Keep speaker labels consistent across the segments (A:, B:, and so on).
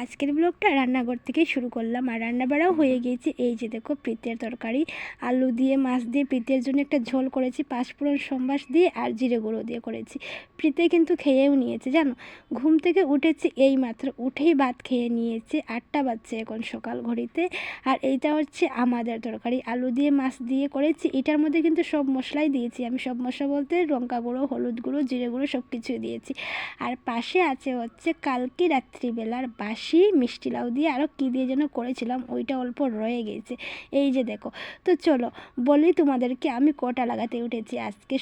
A: আজকের ব্লগটা রান্নাঘর থেকেই শুরু করলাম। আর রান্নাবাড়াও হয়ে গিয়েছে। এই যে দেখো পিতের তরকারি, আলু দিয়ে মাছ দিয়ে পিতের জন্য একটা ঝোল করেছি, পাঁচফোড়ন সম্বাস দিয়ে আর জিরে গুঁড়ো দিয়ে করেছি। প্রীতে কিন্তু খেয়েও নিয়েছে জানো। ঘুম থেকে উঠেছি এই মাত্র, উঠেই ভাত খেয়ে নিয়েছে। 8টা বাজছে এখন সকাল ঘড়িতে। আর এইটা হচ্ছে আমাদের তরকারি, আলু দিয়ে মাছ দিয়ে করেছি। এটার মধ্যে কিন্তু সব মশলাই দিয়েছি আমি, সব মশলা বলতে লঙ্কা গুঁড়ো, হলুদ গুঁড়ো, জিরে গুঁড়ো সব কিছুই দিয়েছি। আর পাশে আছে হচ্ছে কালকে রাত্রিবেলার বাসি মিষ্টি লাউ দিয়ে আরও কী দিয়ে যেন করেছিলাম, ওইটা অল্প রয়ে গেছে। এই যে দেখো। তো চলো বলি তোমাদেরকে আমি কটা লাগাতে উঠেছি আজকে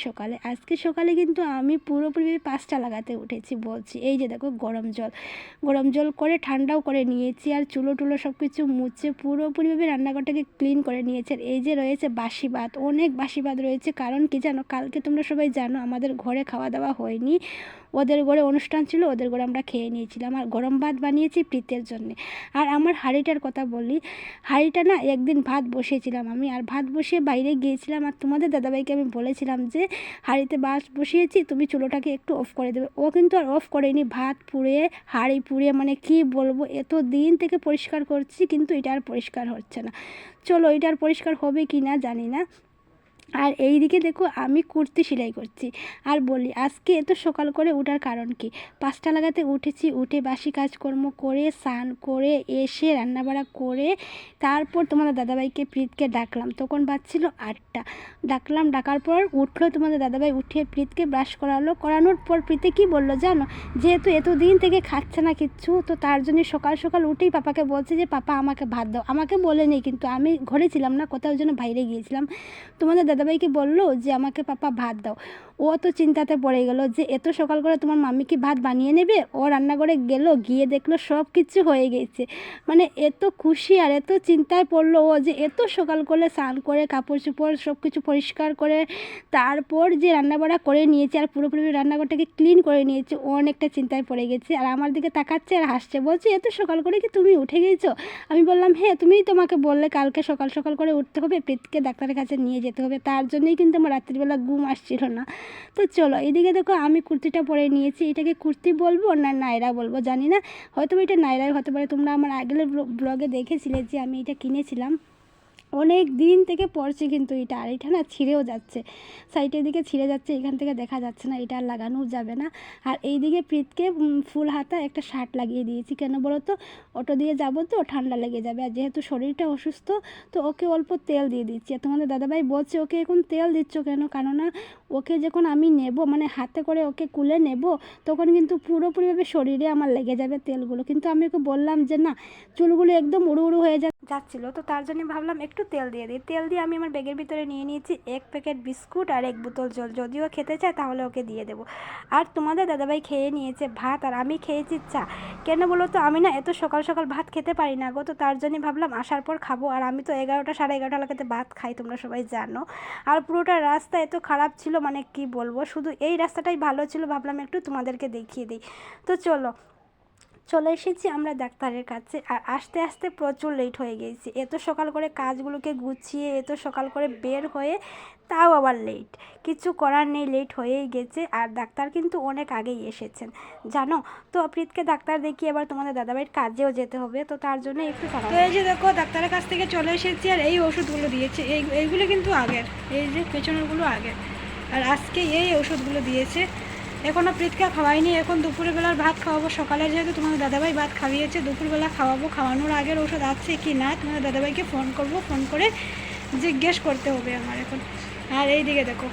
A: সকালে কিন্তু আমি পুরোপুরি 5টা লাগাতে উঠেছি বলছি। এই যে দেখো গরম জল করে ঠান্ডাও করে নিয়েছি, আর চুলো টুলো সব কিছু মুছে পুরোপুরিভাবে রান্নাঘরটাকে ক্লিন করে নিয়েছি। আর এই যে রয়েছে বাসি ভাত, অনেক বাসি ভাত রয়েছে। কারণ কি জানো, কালকে তোমরা সবাই জানো আমাদের ঘরে খাওয়া দাওয়া হয়নি, ওদের ঘরে অনুষ্ঠান ছিল, ওদের ঘরে আমরা খেয়ে নিয়েছিলাম। আর গরম ভাত বানিয়েছি প্রীতের জন্যে। আর আমার হাঁড়িটার কথা বলি, হাঁড়িটা না একদিন ভাত বসিয়েছিলাম আমি, আর ভাত বসিয়ে বাইরে গিয়েছিলাম। আর তোমাদের দাদাভাইকে আমি বলেছিলাম যে হাঁড়িতে ভাত বসিয়েছি, তুমি চুলোটাকে একটু অফ করে দেবে। ও কিন্তু আর অফ করেনি, ভাত পুড়ে হাঁড়ি পুড়ে, মানে কি বলবো, এত দিন থেকে পরিষ্কার করছি কিন্তু এটা আর পরিষ্কার হচ্ছে না। চলো এটা আর পরিষ্কার হবে কি না জানি না। আর এই দিকে দেখো আমি কুর্তি সেলাই করছি। আর বলি আজকে এত সকাল করে ওঠার কারণ কি, 5টা লাগাতে উঠেছি, উঠে বাসি কাজকর্ম করে স্নান করে এসে রান্নাবাড়া করে তারপর তোমাদের দাদাভাইকে প্রীতকে ডাকলাম, তখন বাজছিল 8টা। ডাকার পর উঠলো তোমাদের দাদাভাই, উঠে প্রীতকে ব্রাশ করানোর পর প্রীতে কি বললো জানো, যেহেতু এতদিন থেকে খাচ্ছে না কিচ্ছু, তো তার জন্য সকাল সকাল উঠেই পাপাকে বলছে যে পাপা আমাকে ভাত দাও। আমাকে বলে নেই কিন্তু, আমি ঘরে ছিলাম না, কোথাও যেন বাইরে গিয়েছিলাম। তোমাদের দাদাভাইকে বললো যে আমাকে পাপা ভাত দাও। ও তো চিন্তাতে পড়ে গেল যে এত সকাল করে তোমার মাম্মি কি ভাত বানিয়ে নেবে। ও রান্নাঘরে গেল, গিয়ে দেখলো সব কিছু হয়ে গেছে। মানে এত খুশি আর এত চিন্তায় পড়লো ও যে এত সকাল করে স্নান করে কাপড় চোপড় সব কিছু পরিষ্কার করে তারপর যে রান্নাবাড়া করে নিয়েছে আর পুরোপুরি রান্নাঘরটাকে ক্লিন করে নিয়েছে, ও অনেকটা চিন্তায় পড়ে গেছে। আর আমার দিকে তাকাচ্ছে আর হাসছে, বলছে এত সকাল করে কি তুমি উঠে গেছো? আমি বললাম হ্যাঁ, তুমিই তোমাকে বললে কালকে সকাল সকাল করে উঠতে হবে, প্রীতকে ডাক্তারের কাছে নিয়ে যেতে হবে, তার জন্যই কিন্তু আমার রাত্রিবেলা ঘুম আসছিল না। তো চলো এদিকে দেখো আমি কুর্তিটা পরে নিয়েছি। এটাকে কুর্তি বলবো না নায়রা বলবো জানি না, হয়তো এটা নায়রাই হতে পারে। তোমরা আমার আগের ব্লগে দেখেছিলে যে আমি এটা কিনেছিলাম, অনেক দিন থেকে পড়ছে কিন্তু এটা। আর এটা না ছিঁড়েও যাচ্ছে, সাইডের দিকে ছিঁড়ে যাচ্ছে, এখান থেকে দেখা যাচ্ছে না, এটা আর লাগানো যাবে না। আর এই দিকে প্রীতকে ফুল হাতা একটা শার্ট লাগিয়ে দিয়েছি, কেন বলো তো, অটো দিয়ে যাবো তো ঠান্ডা লেগে যাবে। আর যেহেতু শরীরটা অসুস্থ, তো ওকে অল্প তেল দিয়ে দিচ্ছি। আর তোমাদের দাদাভাই বলছে ওকে এখন তেল দিচ্ছ কেন, কেননা ওকে যখন আমি নেব, মানে হাতে করে ওকে কুলে নেব, তখন কিন্তু পুরোপুরিভাবে শরীরে আমার লেগে যাবে তেলগুলো। কিন্তু আমি ওকে বললাম যে না, চুলগুলো একদম উড়ু উড়ু হয়ে যাচ্ছিলো, তো তার জন্য ভাবলাম একটু তেল দিয়ে দিই। তেল দিয়ে আমি আমার ব্যাগের ভিতরে নিয়ে নিয়েছি 1 প্যাকেট বিস্কুট আর 1 বোতল জল, যদিও খেতে চায় তাহলে ওকে দিয়ে দেবো। আর তোমাদের দাদাভাই খেয়ে নিয়েছে ভাত, আর আমি খেয়েছি চা। কেন বলো তো, আমি না এত সকাল সকাল ভাত খেতে পারি না গো, তো তার জন্যই ভাবলাম আসার পর খাবো। আর আমি তো 11টা সাড়ে 11টা লাগাতে ভাত খাই, তোমরা সবাই জানো। আর পুরোটা রাস্তা এত খারাপ ছিল, মানে কি বলবো, শুধু এই রাস্তাটাই ভালো ছিল, ভাবলাম একটু তোমাদেরকে দেখিয়ে দিই। তো চলে এসেছি আমরা ডাক্তারের কাছে। আর আস্তে আস্তে প্রচুর লেট হয়ে গেছি, এত সকাল করে কাজগুলোকে গুছিয়ে এত সকাল করে বের হয়ে তাও আবার লেট, কিছু করার নেই, লেট হয়েই গেছে। আর ডাক্তার কিন্তু অনেক আগেই এসেছেন জানো। তো প্রীতকে ডাক্তার দেখিয়ে এবার তোমাদের দাদাভাইয়ের কাজেও যেতে হবে, তো তার জন্য একটু তাড়াতাড়ি। তো এই যে দেখো ডাক্তারের কাছ থেকে চলে এসেছি, আর এই ওষুধগুলো দিয়েছে, এইগুলো কিন্তু আগের, এই যে পেছনেরগুলো আগের। আর আজকে এই ওষুধগুলো দিয়েছে। এখনও প্রীতকে খাওয়াইনি, এখন দুপুরবেলার ভাত খাওয়াবো। সকালে যেহেতু তোমাদের দাদাভাই ভাত খাইয়েছে, দুপুরবেলা খাওয়াবো। খাওয়ানোর আগের ওষুধ আছে কি না তোমাদের দাদাভাইকে ফোন করবো, ফোন করে জিজ্ঞেস করতে হবে আমার এখন। আর এই দিকে দেখো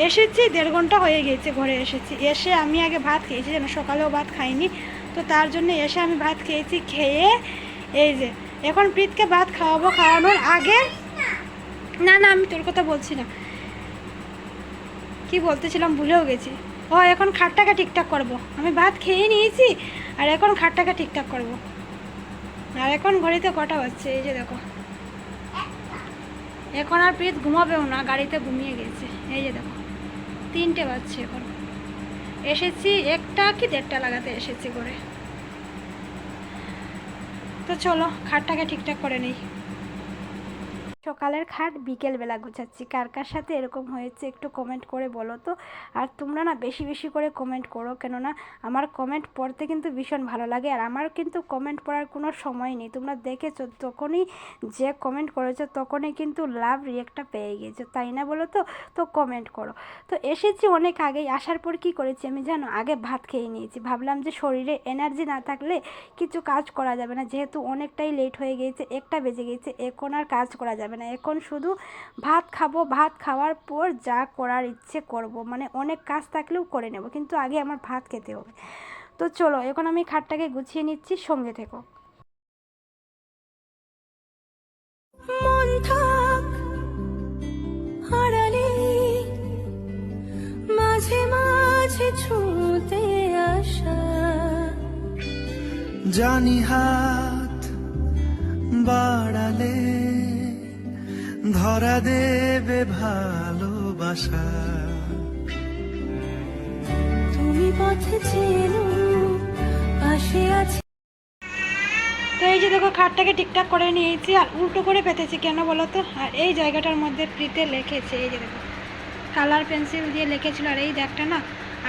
A: এসেছি, 1.5 ঘন্টা হয়ে গেছে ঘরে এসেছি। এসে আমি আগে ভাত খেয়েছি, যেন সকালেও ভাত খাইনি, তো তার জন্য এসে আমি ভাত খেয়েছি। খেয়ে এই যে এখন প্রীতকে ভাত খাওয়াবো। খাওয়ানোর আগে না আমি তোর কথা বলছি না, কি বলতেছিলাম ভুলেও গেছি। ও এখন খাটটাকে ঠিকঠাক করব, আমি ভাত খেয়ে নিয়েছি আর এখন খাটটাকে ঠিকঠাক করব। আর এখন ঘড়িতে কটা বাজছে, এই যে দেখো, এখন আর প্রীত ঘুমাবেও না, গাড়িতে ঘুমিয়ে গেছে। এই যে দেখো 3টে বাজছে এখন। এসেছি 1টা কি 1.5টা লাগাতে এসেছি করে। তো চলো খাটটাকে ঠিকঠাক করে নেই। সকালের খাট বিকেলবেলা গোছাচ্ছি। কার কার সাথে এরকম হয়েছে একটু কমেন্ট করে বলো তো। আর তোমরা না বেশি বেশি করে কমেন্ট করো, কেননা আমার কমেন্ট পড়তে কিন্তু ভীষণ ভালো লাগে। আর আমার কিন্তু কমেন্ট পড়ার কোনো সময় নেই। তোমরা দেখেছো তখনই যে কমেন্ট করেছো তখনই কিন্তু লাভ রিয়েক্টটা পেয়ে গেছো, তাই না বলো তো? তো কমেন্ট করো। তো এসেছি অনেক আগেই, আসার পর কি করেছি আমি জানো? আগে ভাত খেয়ে নিয়েছি। ভাবলাম যে শরীরে এনার্জি না থাকলে কিছু কাজ করা যাবে না, যেহেতু অনেকটাই লেট হয়ে গিয়েছে, 1টা বেজে গিয়েছে, এখন আর কাজ করা যাবে না। এখন শুধু ভাত খাবো, ভাত খাওয়ার পর যা করার ইচ্ছে করব, মানে অনেক কাজ থাকলেও করে নেব, কিন্তু আগে আমার ভাত খেতে হবে। তো চলো এখন আমি খাটটাকে গুছিয়ে নিচ্ছি, সঙ্গে থেকো।
B: মন থাক হারালে মাঝে মাঝে ছুঁতে আসা,
C: জানি হাত বাড়ালে ধরা দেবে ভালোবাসা।
B: তুমি পথে চেনো পাশে আছে।
A: তো এই যে দেখো খাটটাকে ঠিকঠাক করে নিয়েছি, আর উল্টো করে পেতেছি কেন বলো তো? আর এই জায়গাটার মধ্যে প্রীতে লিখেছে, এই যে দেখো কালার পেন্সিল দিয়ে লিখেছিল, আর এই দাগটা না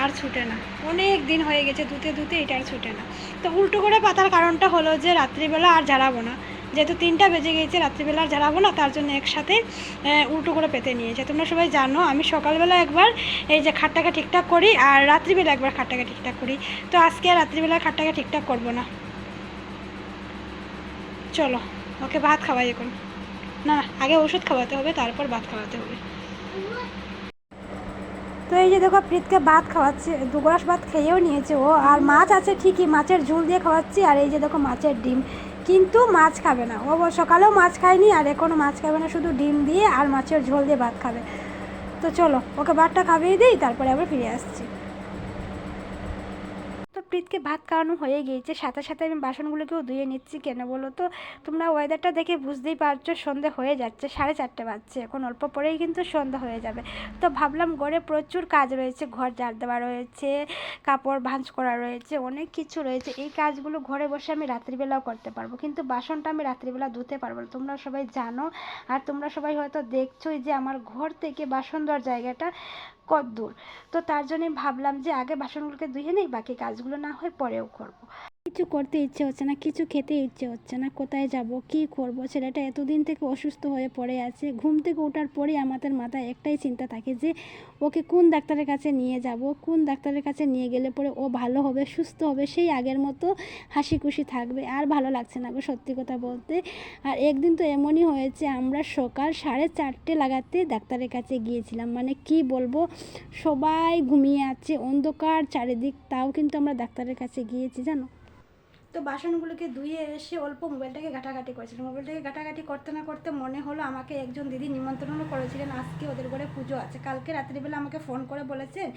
A: আর ছুটে না, অনেক দিন হয়ে গেছে ধুতে ধুতে, এটা আর ছুটে না। তো উল্টো করে পাতার কারণটা হলো যে রাত্রিবেলা আর ঝাড়াবো না, যেহেতু 3টা বেজে গিয়েছে, রাত্রিবেলা আর ঝাড়াবো না, তার জন্য একসাথে উল্টো করে পেতে নিয়েছে। তোমরা সবাই জানো আমি সকালবেলা একবার এই যে খাটটাকে ঠিকঠাক করি, আর রাত্রিবেলা একবার খাটটাকে ঠিকঠাক করি। তো আজকে আর রাত্রিবেলা খাটটাকে ঠিকঠাক করবো না। চলো ওকে ভাত খাওয়াই এখন, না আগে ওষুধ খাওয়াতে হবে, তারপর ভাত খাওয়াতে হবে। তো এই যে দেখো প্রীতকে ভাত খাওয়াচ্ছি, 2 গ্লাস ভাত খেয়েও নিয়েছে ও। আর মাছ আছে ঠিকই, মাছের ঝোল দিয়ে খাওয়াচ্ছি। আর এই যে দেখো মাছের ডিম, কিন্তু মাছ খাবে না ও, সকালেও মাছ খায়নি আর এখনও মাছ খাবে না, শুধু ডিম দিয়ে আর মাছের ঝোল দিয়ে ভাত খাবে। তো চলো ওকে ভাতটা খাইয়ে দিই, তারপরে আবার ফিরে আসছি। তো প্রীতকে ভাত খাওয়ানো হয়ে গিয়েছে, সাথে সাথে আমি বাসনগুলোকেও ধুয়ে নিচ্ছি। কেন বলো তো? তোমরা ওয়েদারটা দেখে বুঝতেই পারছো, সন্ধে হয়ে যাচ্ছে, 4:30 বাজছে, এখন অল্প পরেই কিন্তু সন্ধ্যা হয়ে যাবে। তো ভাবলাম ঘরে প্রচুর কাজ রয়েছে, ঘর ঝাড় দেওয়া রয়েছে, কাপড় ভাঁজ করা রয়েছে, অনেক কিছু রয়েছে। এই কাজগুলো ঘরে বসে আমি রাত্রিবেলাও করতে পারবো, কিন্তু বাসনটা আমি রাত্রিবেলা ধুতে পারবো না, তোমরা সবাই জানো। আর তোমরা সবাই হয়তো দেখছোই যে আমার ঘর থেকে বাসন ধোয়ার জায়গাটা কত দূর। তো তার জন্যই ভাবলাম যে আগে বাসনগুলোকে ধুয়ে নেই, বাকি কাজগুলো না হয় পরেও করবো। কিছু করতে ইচ্ছে হচ্ছে না, কিছু খেতে ইচ্ছে হচ্ছে না, কোথায় যাব কি করব? ছেলেটা এতদিন থেকে অসুস্থ হয়ে পড়ে আছে। ঘুম থেকে ওঠার পরেই আমাদের মাথায় একটাই চিন্তা থাকে যে ওকে কোন ডাক্তারের কাছে নিয়ে যাব, কোন ডাক্তারের কাছে নিয়ে গেলে পরে ও ভালো হবে, সুস্থ হবে, সেই আগের মতো হাসি খুশি থাকবে। আর ভালো লাগছে না গো সত্যি কথা বলতে। আর একদিন তো এমনই হয়েছে, আমরা সকাল 4:30 লাগাতে ডাক্তারের কাছে গিয়েছিলাম, মানে কি বলবো, সবাই ঘুমিয়ে আছে, অন্ধকার চারিদিক, তাও কিন্তু আমরা ডাক্তারের কাছে গিয়েছি জানো। তো বাসনগুলোকে ধুয়ে এসে অল্প মোবাইলটাকে ঘাটাঘাটি করেছিলাম। মোবাইলটাকে ঘাটাঘাটি করতে না করতে মনে হলো আমাকে একজন দিদি নিমন্ত্রণও করেছিলেন, আজকে ওদের ঘরে পুজো আছে। কালকে রাত্রিবেলা আমাকে ফোন করে বলেছেন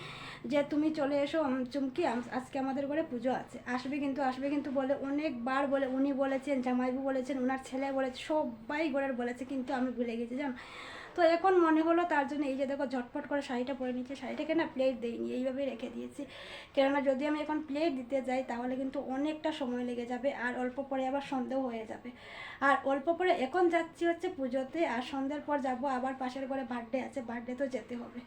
A: যে তুমি চলে এসো চুমকি, আজকে আমাদের ঘরে পুজো আছে, আসবে কিন্তু আসবে কিন্তু বলে অনেকবার বলে, উনি বলেছেন, জামাইবু বলেছেন, ওনার ছেলে বলেছে, সবাই ঘরের বলেছে, কিন্তু আমি ভুলে গেছি জানো। তো এখন মনে হলো, তার জন্য এই যে দেখো ঝটপট করে শাড়িটা পরে নিচ্ছে। শাড়িটাকে না প্লেট দিইনি, এইভাবেই রেখে দিয়েছি, কেননা যদি আমি এখন প্লেট দিতে যাই তাহলে কিন্তু অনেকটা সময় লেগে যাবে, আর অল্প পরে আবার সন্দেহ হয়ে যাবে। আর অল্প পরে এখন যাচ্ছি হচ্ছে পুজোতে, আর সন্ধ্যের পর যাব আবার পাশের ঘরে বার্থডে আছে, বার্থডে তো যেতে হবে।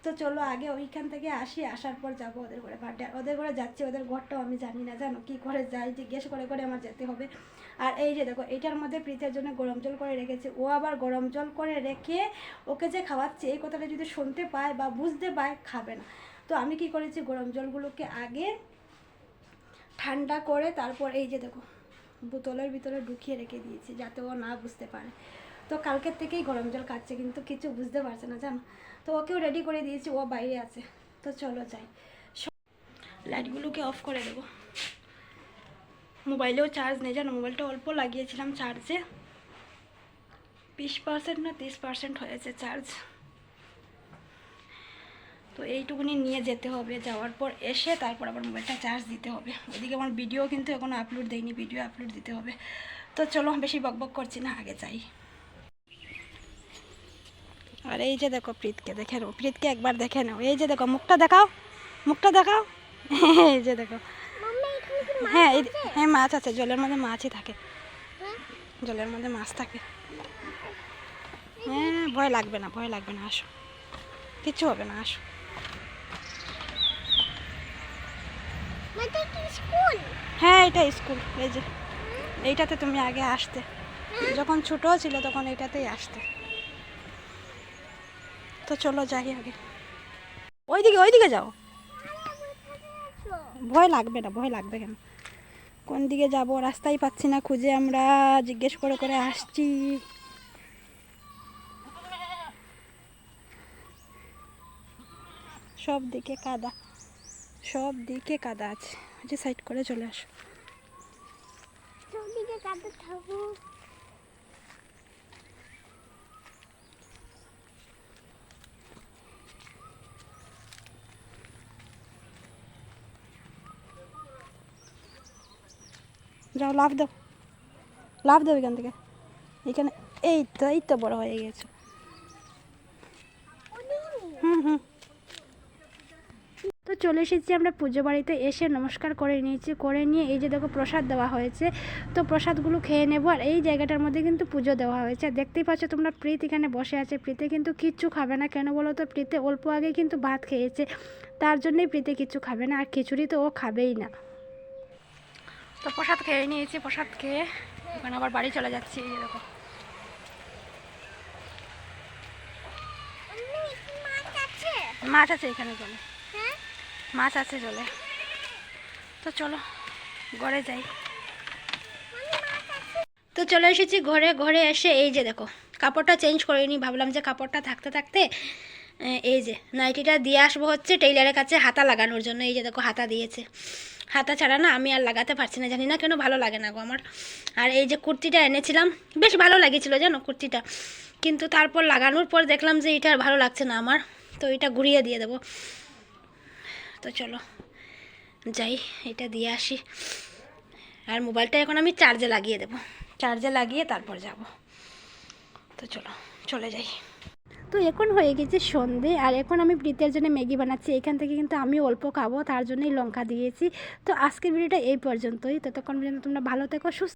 A: তো চলো আগে ওইখান থেকে আসি, আসার পর যাবো ওদের ঘরে বার্থডে। ওদের ঘরে যাচ্ছি, ওদের ঘরটাও আমি জানি না জানো, কী করে যাই জিজ্ঞেস করে করে আমার যেতে হবে। আর এই যে দেখো এইটার মধ্যে প্রীতের জন্য গরম জল করে রেখেছে, ও আবার গরম জল করে রেখে ওকে যে খাওয়াচ্ছে এই কথাটা যদি শুনতে পায় বা বুঝতে পায়, খাবে না। তো আমি কি করেছি, গরম জলগুলোকে আগে ঠান্ডা করে তারপর এই যে দেখো বোতলের ভিতরে ঢুকিয়ে রেখে দিয়েছি, যাতে ও না বুঝতে পারে। তো কালকের থেকেই গরম জল খাচ্ছে, কিন্তু কিছু বুঝতে পারছে না জানো। তো ওকেও রেডি করে দিয়েছি, ও বাইরে আছে। তো চলো যাই, লাইটগুলোকে অফ করে দেবো। মোবাইলেও চার্জ নেই জানো, মোবাইলটা অল্প লাগিয়েছিলাম চার্জে, 20% না 30% হয়েছে চার্জ। তো এইটুকুনি নিয়ে যেতে হবে, যাওয়ার পর এসে তারপর আবার মোবাইলটা চার্জ দিতে হবে। ওইদিকে আমার ভিডিও কিন্তু এখনও আপলোড দেয়নি, ভিডিও আপলোড দিতে হবে। তো চলো বেশি বকবক করছি না, আগে যাই। আর এই যে দেখো প্রীতকে দেখে নাও, প্রীতকে একবার দেখে নাও, এই যে দেখো মুখটা দেখাও, মুখটা দেখাও, এই যে দেখো। হ্যাঁ হ্যাঁ মাছ আছে, জলের মধ্যে মাছই থাকে, জলের মধ্যে মাছ থাকে। হ্যাঁ, ভয় লাগবে না, ভয় লাগবে না, আসো, কিচ্ছু হবে না, আসো। হ্যাঁ, এটা স্কুল। এই যে এইটাতে তুমি আগে আসতে, যখন ছোট ছিল তখন এইটাতেই আসতে। তো চলো যাই আগে, ওইদিকে ওইদিকে যাও। ভয় লাগবে না, ভয় লাগবে কেন? কোন দিকে যাব রাস্তাই পাচ্ছি না খুঁজে, আমরা জিজ্ঞেস করে করে আসছি। সব দিকে কাদা, সব দিকে কাদা আছে, যে সাইড করে চলে আসো। যাও, লাভ দাও, লাভ দাও এখান থেকে। এখানে এই তো বড় হয়ে গেছে। হুম হুম। তো চলে এসেছি আমরা পুজো বাড়িতে, এসে নমস্কার করে নিয়েছি, করে নিয়ে এই যে দেখো প্রসাদ দেওয়া হয়েছে, তো প্রসাদগুলো খেয়ে নেবো। আর এই জায়গাটার মধ্যে কিন্তু পুজো দেওয়া হয়েছে, দেখতেই পাচ্ছ তোমরা, প্রীত এখানে বসে আছে। প্রীতে কিন্তু কিচ্ছু খাবে না, কেন বলো তো? প্রীতে অল্প আগে কিন্তু ভাত খেয়েছে, তার জন্যই প্রীতে কিচ্ছু খাবে না, আর খিচুড়ি তো ও খাবেই না। তো প্রসাদ খেয়ে নিয়েছি, প্রসাদ খেয়ে এখন আবার বাড়ি চলে যাচ্ছি। এই দেখো মাছ আছে এখানে জলে, মাছ আছে জলে। তো চলো ঘরে যাই। তো চলে এসেছি ঘরে, ঘরে এসে এই যে দেখো কাপড়টা চেঞ্জ করে নিই, ভাবলাম যে কাপড়টা থাকতে থাকতে এই যে নাইটিটা দিয়ে আসবো হচ্ছে টেইলারের কাছে হাতা লাগানোর জন্য। এই যে দেখো হাতা দিয়েছে, হাতা ছাড়া না আমি আর লাগাতে পারছি না, জানি না কেন ভালো লাগে না গো আমার। আর এই যে কুর্তিটা এনেছিলাম, বেশ ভালো লাগেছিলো জানো কুর্তিটা, কিন্তু তারপর লাগানোর পর দেখলাম যে এটা আর ভালো লাগছে না আমার, তো এটা ঘুরিয়ে দিয়ে দেবো। তো চলো যাই, এটা দিয়ে আসি। আর মোবাইলটা এখন আমি চার্জে লাগিয়ে দেবো, চার্জে লাগিয়ে তারপর যাব। তো চলো চলে যাই। তো এখন হয়ে গেছে সন্ধে, আর এখন আমি প্রীতের জন্য ম্যাগি বানাচ্ছি। এখান থেকে কিন্তু আমি অল্প খাবো, তার জন্যই লঙ্কা দিয়েছি। তো আজকের ভিডিওটা এই পর্যন্তই, ততক্ষণ পর্যন্ত তোমরা ভালো থেকো, সুস্থ